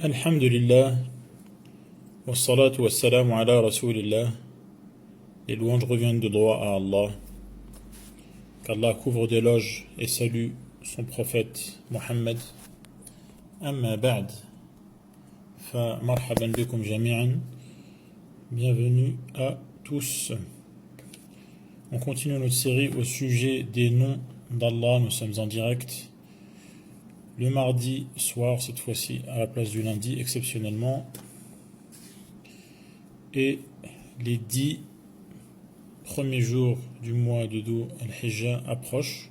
Alhamdulillah, wa salatu wa salam ala rasulillah. Les louanges reviennent de droit à Allah. Qu'Allah couvre d'éloges et salue son prophète Mohammed. Amma ba'd, fa marhaban bikum jami'an. Bienvenue à tous. On continue notre série au sujet des noms d'Allah. Nous sommes en direct le mardi soir, cette fois-ci à la place du lundi, exceptionnellement. Et les 10 premiers jours du mois de Dhu al-Hijjah approchent.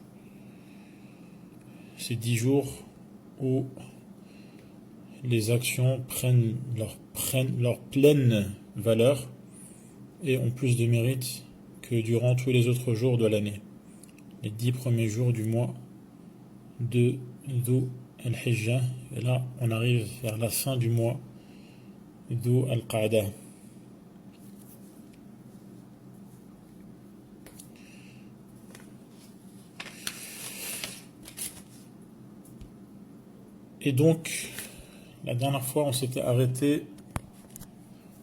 Ces 10 jours où les actions prennent leur pleine valeur et ont plus de mérite que durant tous les autres jours de l'année. Les 10 premiers jours du mois de Dhu al-Hijjah, et là on arrive vers la fin du mois Dhu al-Qa'dah. Et donc, la dernière fois on s'était arrêté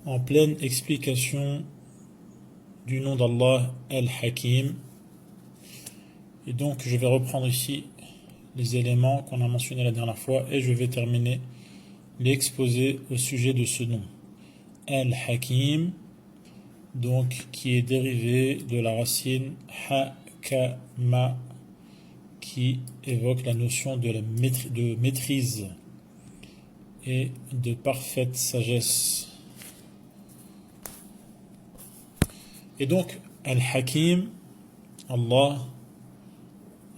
en pleine explication du nom d'Allah Al-Hakim. Et donc je vais reprendre ici les éléments qu'on a mentionnés la dernière fois et je vais terminer l'exposé au sujet de ce nom. Al-Hakim, donc qui est dérivé de la racine Hakama, qui évoque la notion de maîtrise et de parfaite sagesse. Et donc, Al-Hakim, Allah,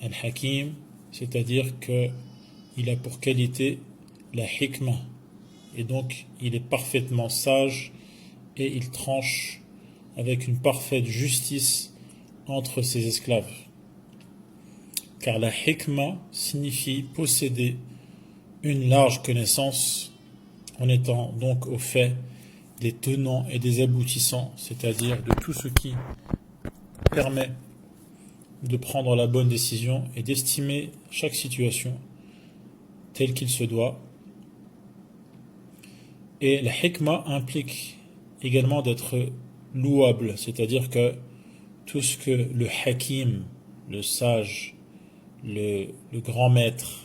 Al-Hakim, c'est-à-dire qu'il a pour qualité la hikmah, et donc il est parfaitement sage et il tranche avec une parfaite justice entre ses esclaves. Car la hikmah signifie posséder une large connaissance en étant donc au fait des tenants et des aboutissants, c'est-à-dire de tout ce qui permet de prendre la bonne décision et d'estimer chaque situation telle qu'il se doit. Et la hikmah implique également d'être louable, c'est-à-dire que tout ce que le hakim, le sage, le grand maître,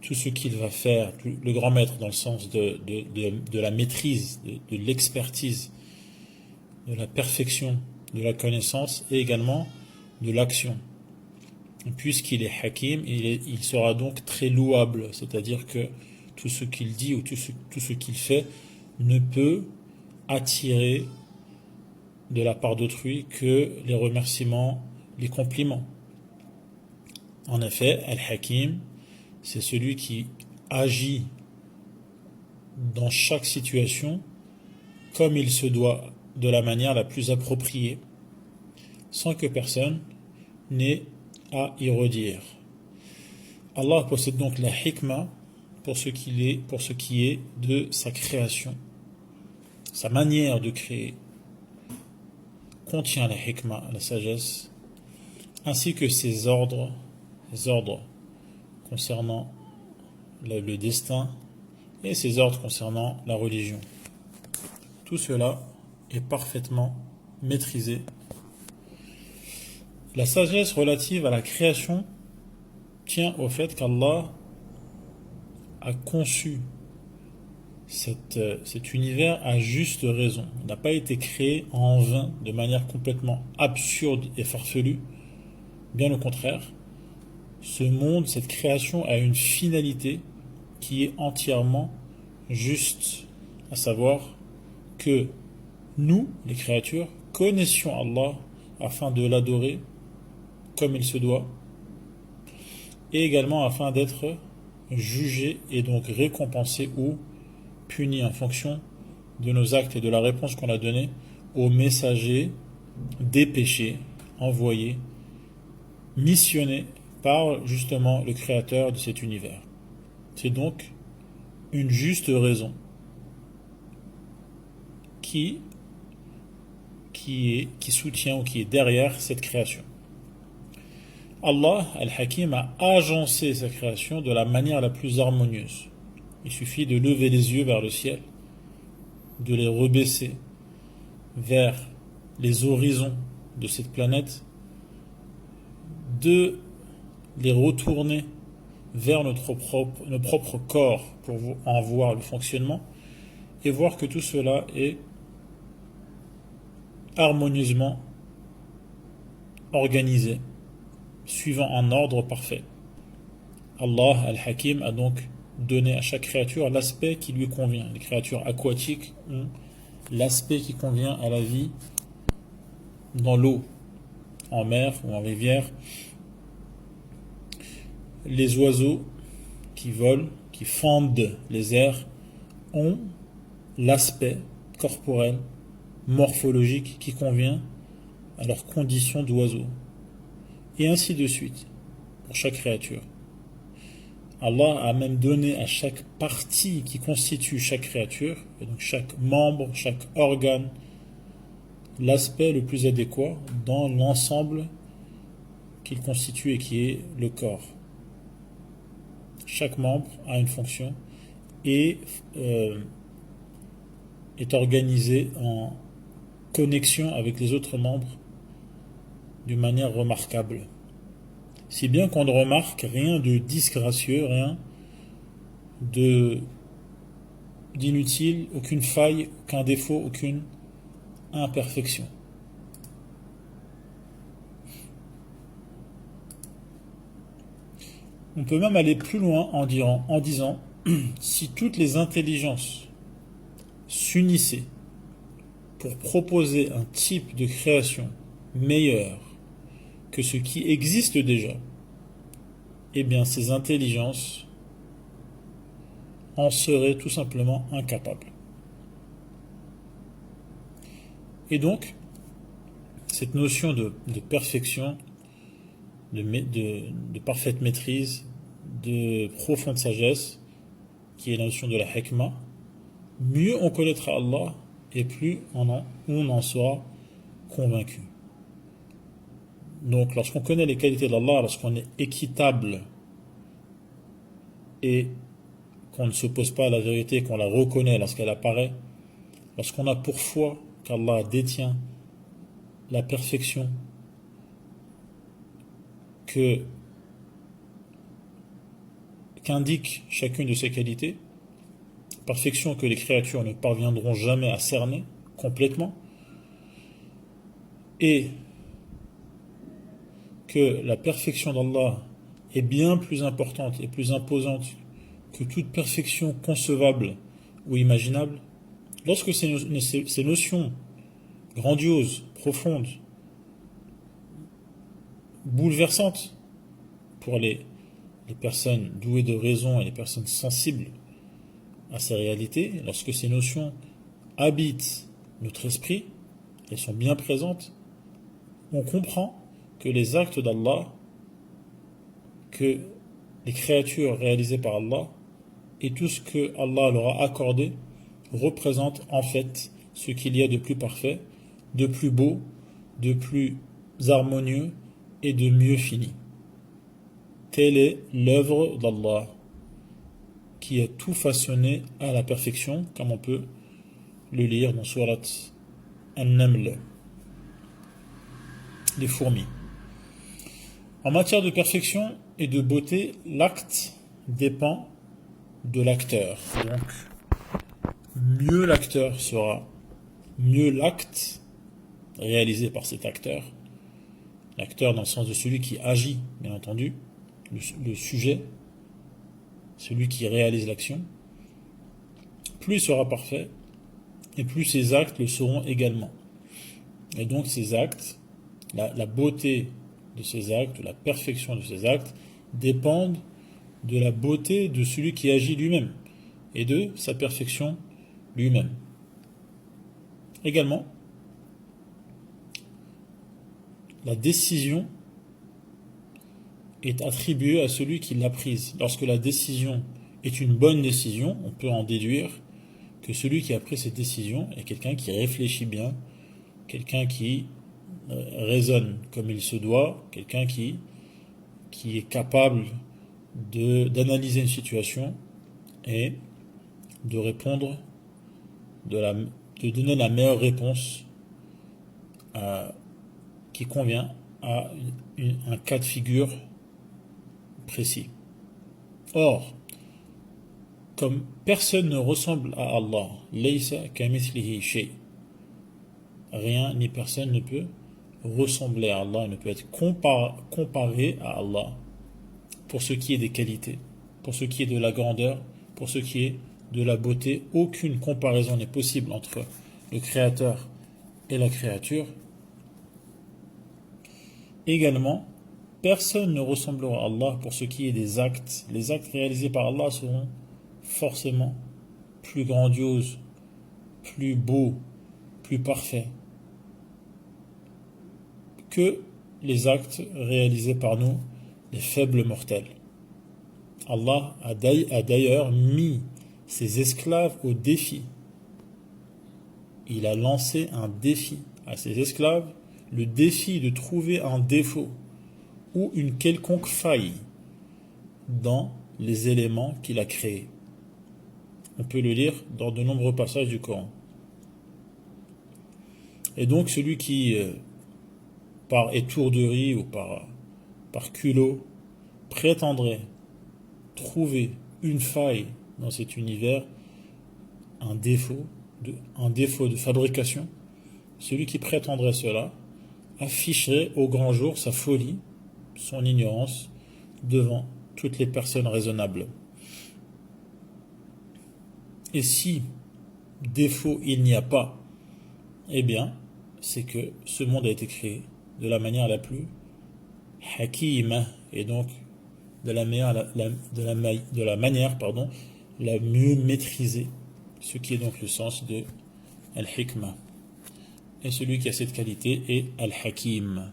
tout ce qu'il va faire, le grand maître dans le sens de la maîtrise, de l'expertise, de la perfection, de la connaissance et également de l'action. Puisqu'il est hakim, il sera donc très louable, c'est-à-dire que tout ce qu'il dit ou tout ce qu'il fait ne peut attirer de la part d'autrui que les remerciements, les compliments. En effet, Al-Hakim, c'est celui qui agit dans chaque situation comme il se doit, de la manière la plus appropriée, sans que personne n'ait à y redire. Allah possède donc la hikmah pour ce qui est de sa création. Sa manière de créer contient la hikmah, la sagesse, ainsi que ses ordres concernant le destin et ses ordres concernant la religion. Tout cela est parfaitement maîtrisé. La sagesse relative à la création tient au fait qu'Allah a conçu cet univers à juste raison. Il n'a pas été créé en vain, de manière complètement absurde et farfelue. Bien au contraire, ce monde, cette création a une finalité qui est entièrement juste, à savoir que nous, les créatures, connaissions Allah afin de l'adorer comme il se doit, et également afin d'être jugés et donc récompensés ou punis en fonction de nos actes et de la réponse qu'on a donnée aux messagers dépêchés, envoyés, missionnés par justement le créateur de cet univers. C'est donc une juste raison qui soutient ou qui est derrière cette création. Allah, Al-Hakim, a agencé sa création de la manière la plus harmonieuse. Il suffit de lever les yeux vers le ciel, de les rebaisser vers les horizons de cette planète, de les retourner vers notre propre corps pour en voir le fonctionnement et voir que tout cela est harmonieusement organisé, suivant un ordre parfait. Allah, Al-Hakim, a donc donné à chaque créature l'aspect qui lui convient. Les créatures aquatiques ont l'aspect qui convient à la vie dans l'eau, en mer ou en rivière. Les oiseaux qui volent, qui fendent les airs, ont l'aspect corporel, morphologique qui convient à leurs conditions d'oiseau. Et ainsi de suite, pour chaque créature. Allah a même donné à chaque partie qui constitue chaque créature, et donc chaque membre, chaque organe, l'aspect le plus adéquat dans l'ensemble qu'il constitue et qui est le corps. Chaque membre a une fonction et est organisé en connexion avec les autres membres d'une manière remarquable. Si bien qu'on ne remarque rien de disgracieux, rien d'inutile, aucune faille, aucun défaut, aucune imperfection. On peut même aller plus loin en disant si toutes les intelligences s'unissaient pour proposer un type de création meilleur que ce qui existe déjà, eh bien ces intelligences en seraient tout simplement incapables. Et donc, cette notion de perfection, de parfaite maîtrise, de profonde sagesse, qui est la notion de la hikmah, mieux on connaîtra Allah et plus on en sera convaincu. Donc lorsqu'on connaît les qualités d'Allah, lorsqu'on est équitable et qu'on ne s'oppose pas à la vérité, qu'on la reconnaît lorsqu'elle apparaît, lorsqu'on a pour foi qu'Allah détient la perfection qu'indique chacune de ses qualités, perfection que les créatures ne parviendront jamais à cerner complètement, et que la perfection d'Allah est bien plus importante et plus imposante que toute perfection concevable ou imaginable, lorsque ces notions grandioses, profondes, bouleversantes pour les personnes douées de raison et les personnes sensibles à ces réalités, lorsque ces notions habitent notre esprit, elles sont bien présentes, on comprend que les actes d'Allah, que les créatures réalisées par Allah et tout ce que Allah leur a accordé représentent en fait ce qu'il y a de plus parfait, de plus beau, de plus harmonieux et de mieux fini. Telle est l'œuvre d'Allah qui a tout façonné à la perfection, comme on peut le lire dans Surat An-Naml, les fourmis. En matière de perfection et de beauté, l'acte dépend de l'acteur. Donc, mieux l'acteur sera, mieux l'acte réalisé par cet acteur. L'acteur dans le sens de celui qui agit, bien entendu, le sujet, celui qui réalise l'action. Plus il sera parfait, et plus ses actes le seront également. Et donc ces actes, la beauté de ces actes, la perfection de ces actes, dépendent de la beauté de celui qui agit lui-même et de sa perfection lui-même. Également, la décision est attribuée à celui qui l'a prise. Lorsque la décision est une bonne décision, on peut en déduire que celui qui a pris cette décision est quelqu'un qui réfléchit bien, quelqu'un qui raisonne comme il se doit, quelqu'un qui est capable d'analyser une situation et de répondre, de donner la meilleure réponse qui convient à un cas de figure précis. Or, comme personne ne ressemble à Allah, laysa kamithlihi shay, rien ni personne ne peut ressembler à Allah, ne peut être comparé à Allah pour ce qui est des qualités, pour ce qui est de la grandeur, pour ce qui est de la beauté. Aucune comparaison n'est possible entre le Créateur et la créature. Également, personne ne ressemblera à Allah pour ce qui est des actes. Les actes réalisés par Allah seront forcément plus grandioses, plus beaux, plus parfaits que les actes réalisés par nous, les faibles mortels. Allah a d'ailleurs mis ses esclaves au défi. Il a lancé un défi à ses esclaves, le défi de trouver un défaut ou une quelconque faille dans les éléments qu'il a créés. On peut le lire dans de nombreux passages du Coran. Et donc celui qui, par étourderie ou par culot, prétendrait trouver une faille dans cet univers, un défaut de fabrication, celui qui prétendrait cela afficherait au grand jour sa folie, son ignorance devant toutes les personnes raisonnables. Et si défaut il n'y a pas, eh bien, c'est que ce monde a été créé de la manière la plus hakima, et donc de la manière la mieux maîtrisée, ce qui est donc le sens de al-hikmah. Et celui qui a cette qualité est al-hakim.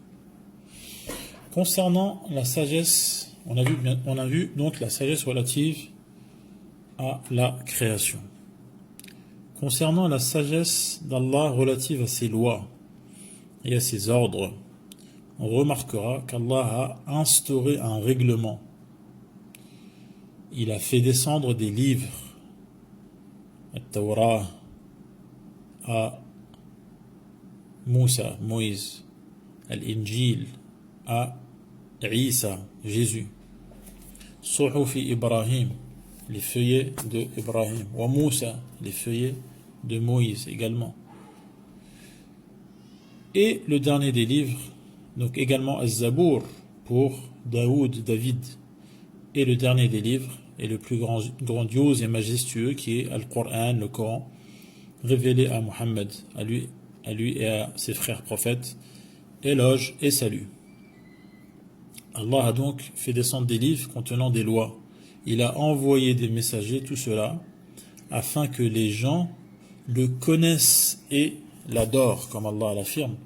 Concernant la sagesse, on a vu donc la sagesse relative à la création. Concernant la sagesse d'Allah relative à ses lois et à ses ordres, on remarquera qu'Allah a instauré un règlement. Il a fait descendre des livres, Al-Tawrah, à Moussa, Moïse, Al-Injil, à Isa, Jésus, Suhufi Ibrahim, les feuillets de Ibrahim, wa Moussa, les feuillets de Moïse également. Et le dernier des livres, donc également Az-Zabour pour David. Et le dernier des livres est le plus grandiose et majestueux qui est Al-Qur'an, le Coran, révélé à Muhammad, à lui et à ses frères prophètes, éloge et salut. Allah a donc fait descendre des livres contenant des lois. Il a envoyé des messagers, tout cela, afin que les gens le connaissent et l'adorent, comme Allah l'affirme.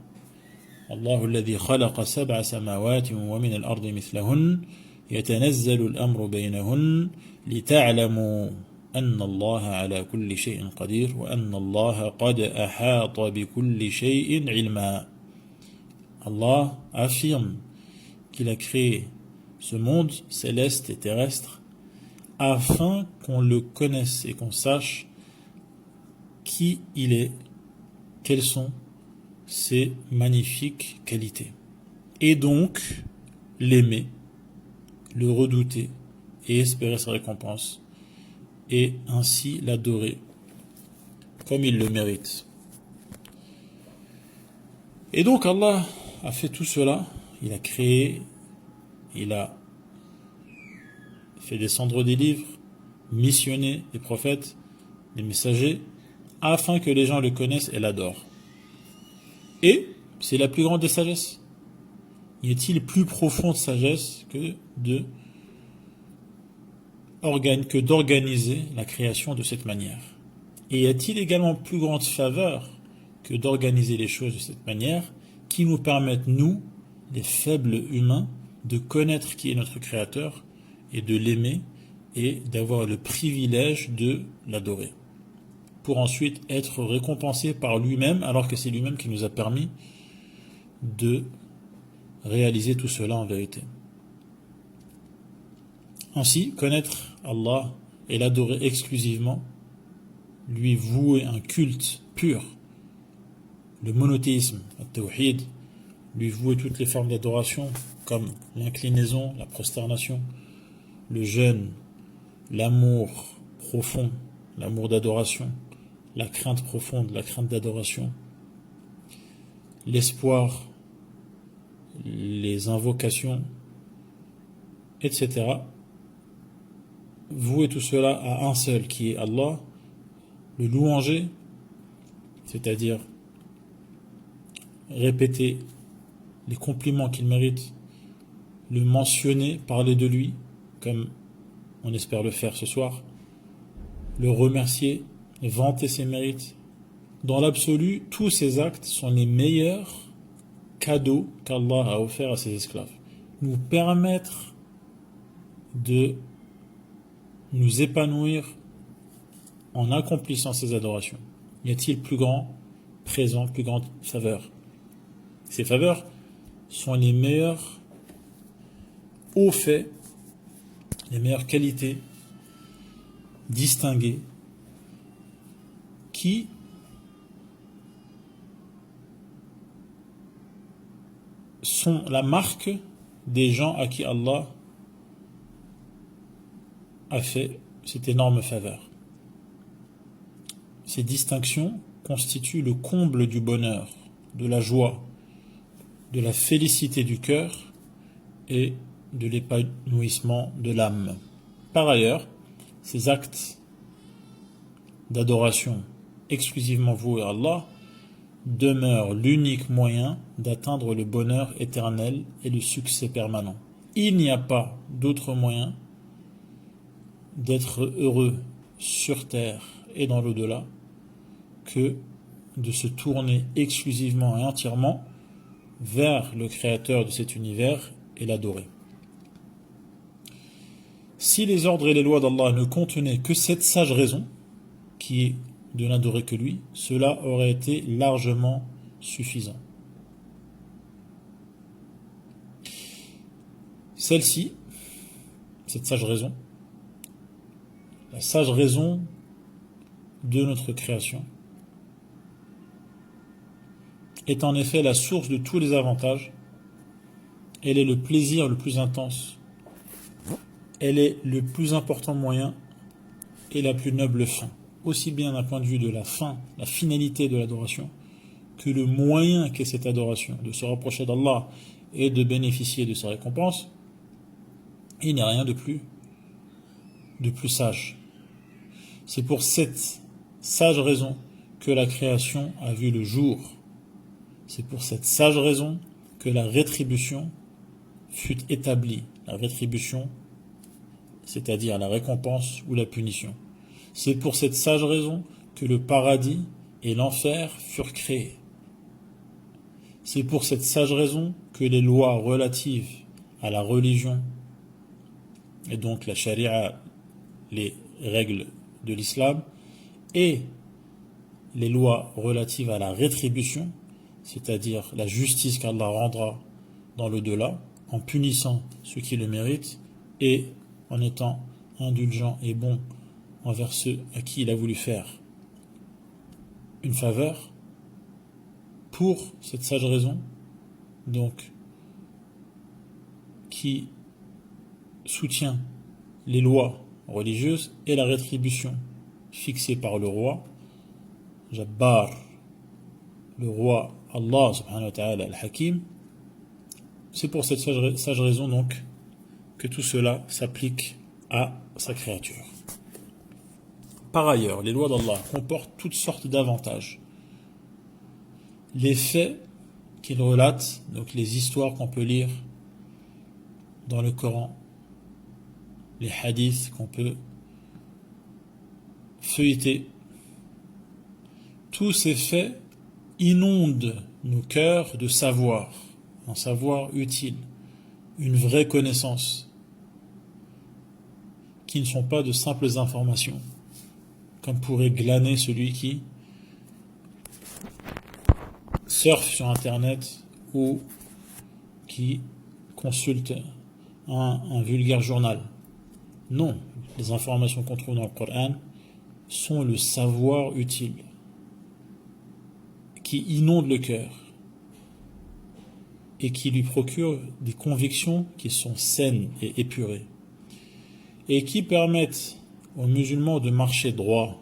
Allahu alladhi khalaqa sab'a samawati wa min al-ardi mithlahun yatanazzalu al-amru baynahun lita'lamu anna Allah ala kulli shay'in qadir wa anna Allah qad ahata bi kulli shay'in ilma. Allah affirme qu'il a créé ce monde céleste et terrestre afin qu'on le connaisse et qu'on sache qui il est, quelles sont ses magnifiques qualités. Et donc, l'aimer, le redouter et espérer sa récompense, et ainsi l'adorer comme il le mérite. Et donc Allah a fait tout cela, il a créé, il a fait descendre des livres, missionné des prophètes, des messagers, afin que les gens le connaissent et l'adorent. Et c'est la plus grande des sagesses. Y a-t-il plus profond de sagesse que d'organiser la création de cette manière? Et y a-t-il également plus grande faveur que d'organiser les choses de cette manière qui nous permettent, nous, les faibles humains, de connaître qui est notre Créateur et de l'aimer et d'avoir le privilège de l'adorer, pour ensuite être récompensé par lui-même, alors que c'est lui-même qui nous a permis de réaliser tout cela en vérité. Ainsi, connaître Allah et l'adorer exclusivement, lui vouer un culte pur, le monothéisme, le tawhid, lui vouer toutes les formes d'adoration, comme l'inclinaison, la prosternation, le jeûne, l'amour profond, l'amour d'adoration, la crainte profonde, la crainte d'adoration, l'espoir, les invocations, etc. Vouer tout cela à un seul qui est Allah, le louanger, c'est-à-dire répéter les compliments qu'il mérite, le mentionner, parler de lui, comme on espère le faire ce soir, le remercier, vanter ses mérites. Dans l'absolu, tous ces actes sont les meilleurs cadeaux qu'Allah a offerts à ses esclaves. Nous permettre de nous épanouir en accomplissant ces adorations. Y a-t-il plus grand présent, plus grande faveur? Ces faveurs sont les meilleurs hauts faits, les meilleures qualités distinguées qui sont la marque des gens à qui Allah a fait cette énorme faveur. Ces distinctions constituent le comble du bonheur, de la joie, de la félicité du cœur et de l'épanouissement de l'âme. Par ailleurs, ces actes d'adoration exclusivement voués à Allah demeurent l'unique moyen d'atteindre le bonheur éternel et le succès permanent. Il n'y a pas d'autre moyen d'être heureux sur terre et dans l'au-delà que de se tourner exclusivement et entièrement vers le créateur de cet univers et l'adorer. Si les ordres et les lois d'Allah ne contenaient que cette sage raison, qui est de n'adorer que lui, cela aurait été largement suffisant. Celle-ci, cette sage raison, la sage raison de notre création, est en effet la source de tous les avantages. Elle est le plaisir le plus intense. Elle est le plus important moyen et la plus noble fin. Aussi bien d'un point de vue de la fin, la finalité de l'adoration, que le moyen qu'est cette adoration, de se rapprocher d'Allah et de bénéficier de sa récompense, il n'y a rien de plus sage. C'est pour cette sage raison que la création a vu le jour. C'est pour cette sage raison que la rétribution fut établie. La rétribution, c'est-à-dire la récompense ou la punition. C'est pour cette sage raison que le paradis et l'enfer furent créés. C'est pour cette sage raison que les lois relatives à la religion, et donc la charia, les règles de l'islam, et les lois relatives à la rétribution, c'est-à-dire la justice qu'Allah rendra dans l'au-delà, en punissant ceux qui le méritent et en étant indulgent et bon envers ceux à qui il a voulu faire une faveur. Pour cette sage raison, donc, qui soutient les lois religieuses et la rétribution fixée par le roi, Jabbar, le roi Allah subhanahu wa ta'ala al-Hakim. C'est pour cette sage raison donc que tout cela s'applique à sa créature. Par ailleurs, les lois d'Allah comportent toutes sortes d'avantages. Les faits qu'il relate, donc les histoires qu'on peut lire dans le Coran, les hadiths qu'on peut feuilleter, tous ces faits inondent nos cœurs de savoir, un savoir utile, une vraie connaissance, qui ne sont pas de simples informations, comme pourrait glaner celui qui surfe sur Internet ou qui consulte un vulgaire journal. Non, les informations qu'on trouve dans le Coran sont le savoir utile qui inonde le cœur et qui lui procure des convictions qui sont saines et épurées et qui permettent aux musulmans de marcher droit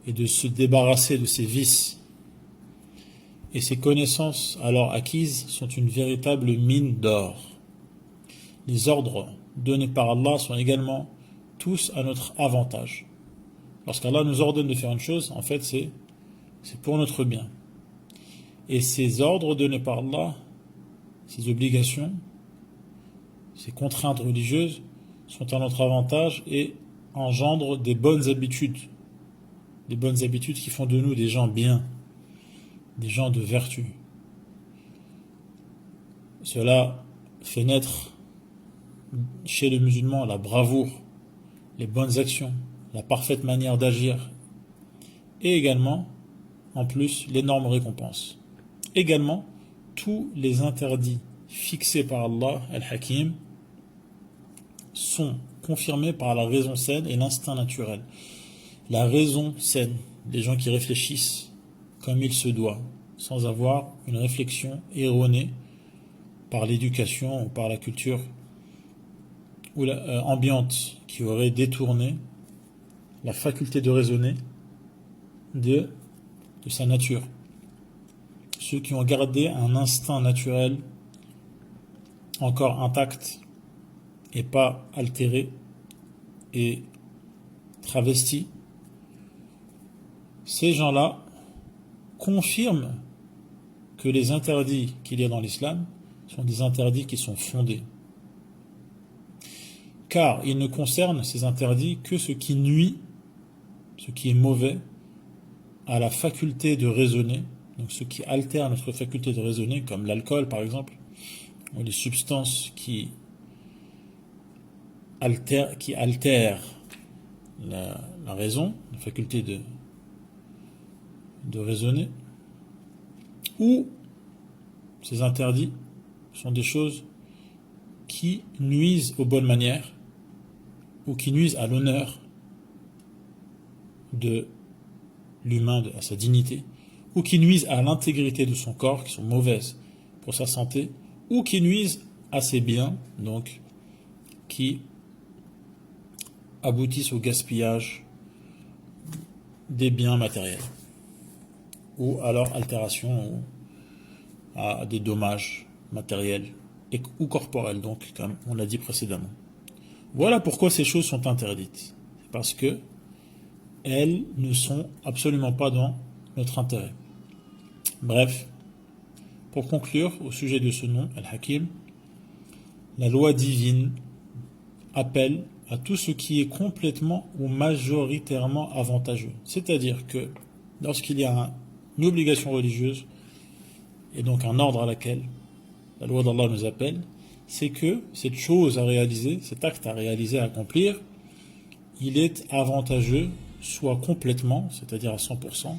et de se débarrasser de ses vices. Et ces connaissances alors acquises sont une véritable mine d'or. Les ordres donnés par Allah sont également tous à notre avantage. Lorsqu'Allah nous ordonne de faire une chose, en fait c'est pour notre bien. Et ces ordres donnés par Allah, ces obligations, ces contraintes religieuses sont à notre avantage et engendrent des bonnes habitudes qui font de nous des gens bien, des gens de vertu. Cela fait naître chez le musulman la bravoure, les bonnes actions, la parfaite manière d'agir et également, en plus, l'énorme récompense. Également, tous les interdits fixés par Allah, Al-Hakim, sont confirmés par la raison saine et l'instinct naturel. La raison saine, les gens qui réfléchissent comme il se doit, sans avoir une réflexion erronée par l'éducation ou par la culture ou ambiante qui aurait détourné la faculté de raisonner de sa nature. Ceux qui ont gardé un instinct naturel encore intact et pas altéré et travesti, ces gens-là confirment que les interdits qu'il y a dans l'islam sont des interdits qui sont fondés. Car ils ne concernent ces interdits que ce qui nuit, ce qui est mauvais, à la faculté de raisonner, donc ce qui altère notre faculté de raisonner, comme l'alcool par exemple, ou les substances qui altèrent la raison, la faculté de raisonner, ou ces interdits sont des choses qui nuisent aux bonnes manières ou qui nuisent à l'honneur de l'humain, à sa dignité, ou qui nuisent à l'intégrité de son corps, qui sont mauvaises pour sa santé, ou qui nuisent à ses biens, donc qui aboutissent au gaspillage des biens matériels, ou à leur altération, ou à des dommages matériels ou corporels, donc comme on l'a dit précédemment. Voilà pourquoi ces choses sont interdites. Parce que elles ne sont absolument pas dans notre intérêt. Bref, pour conclure au sujet de ce nom, Al-Hakim, la loi divine appelle à tout ce qui est complètement ou majoritairement avantageux. C'est-à-dire que lorsqu'il y a une obligation religieuse, et donc un ordre à laquelle la loi d'Allah nous appelle, c'est que cette chose à réaliser, cet acte à réaliser, à accomplir, il est avantageux, soit complètement, c'est-à-dire à 100%,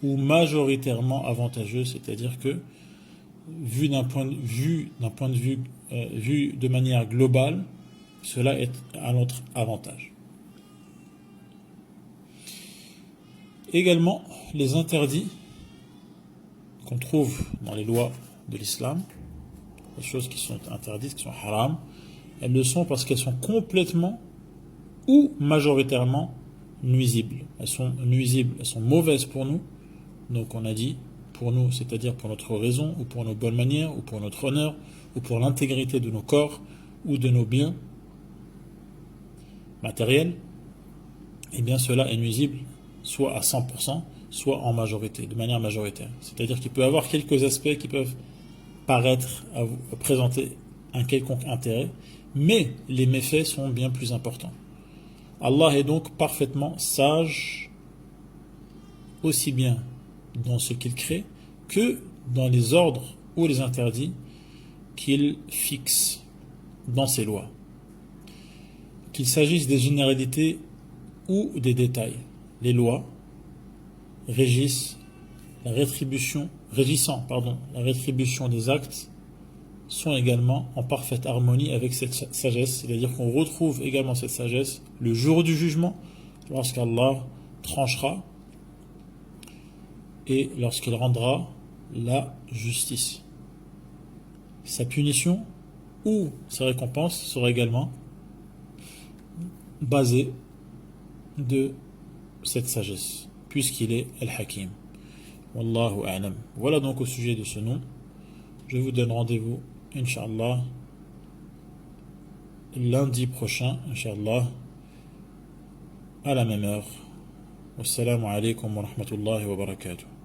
ou majoritairement avantageux, c'est-à-dire que vu de manière globale, cela est à notre avantage. Également, les interdits qu'on trouve dans les lois de l'islam, les choses qui sont interdites, qui sont haram, elles le sont parce qu'elles sont complètement ou majoritairement nuisibles. Elles sont nuisibles, elles sont mauvaises pour nous. Donc on a dit pour nous, c'est-à-dire pour notre raison, ou pour nos bonnes manières, ou pour notre honneur, ou pour l'intégrité de nos corps, ou de nos biens matériels, eh bien cela est nuisible, soit à 100%, soit en majorité, de manière majoritaire. C'est-à-dire qu'il peut y avoir quelques aspects qui peuvent paraître à vous présenter un quelconque intérêt, mais les méfaits sont bien plus importants. Allah est donc parfaitement sage, aussi bien dans ce qu'il crée que dans les ordres ou les interdits qu'il fixe dans ses lois. qu'il s'agisse des généralités ou des détails. Les lois régissant la rétribution des actes sont également en parfaite harmonie avec cette sagesse, c'est-à-dire qu'on retrouve également cette sagesse le jour du jugement, lorsqu'Allah tranchera et lorsqu'il rendra la justice. Sa punition ou sa récompense sera également basée de cette sagesse, puisqu'il est Al-Hakim. Wallahu a'lam. Voilà donc au sujet de ce nom. Je vous donne rendez-vous, Inch'Allah, lundi prochain, Inch'Allah, à la même heure. Wassalamu alaikum wa rahmatullahi wa barakatuh.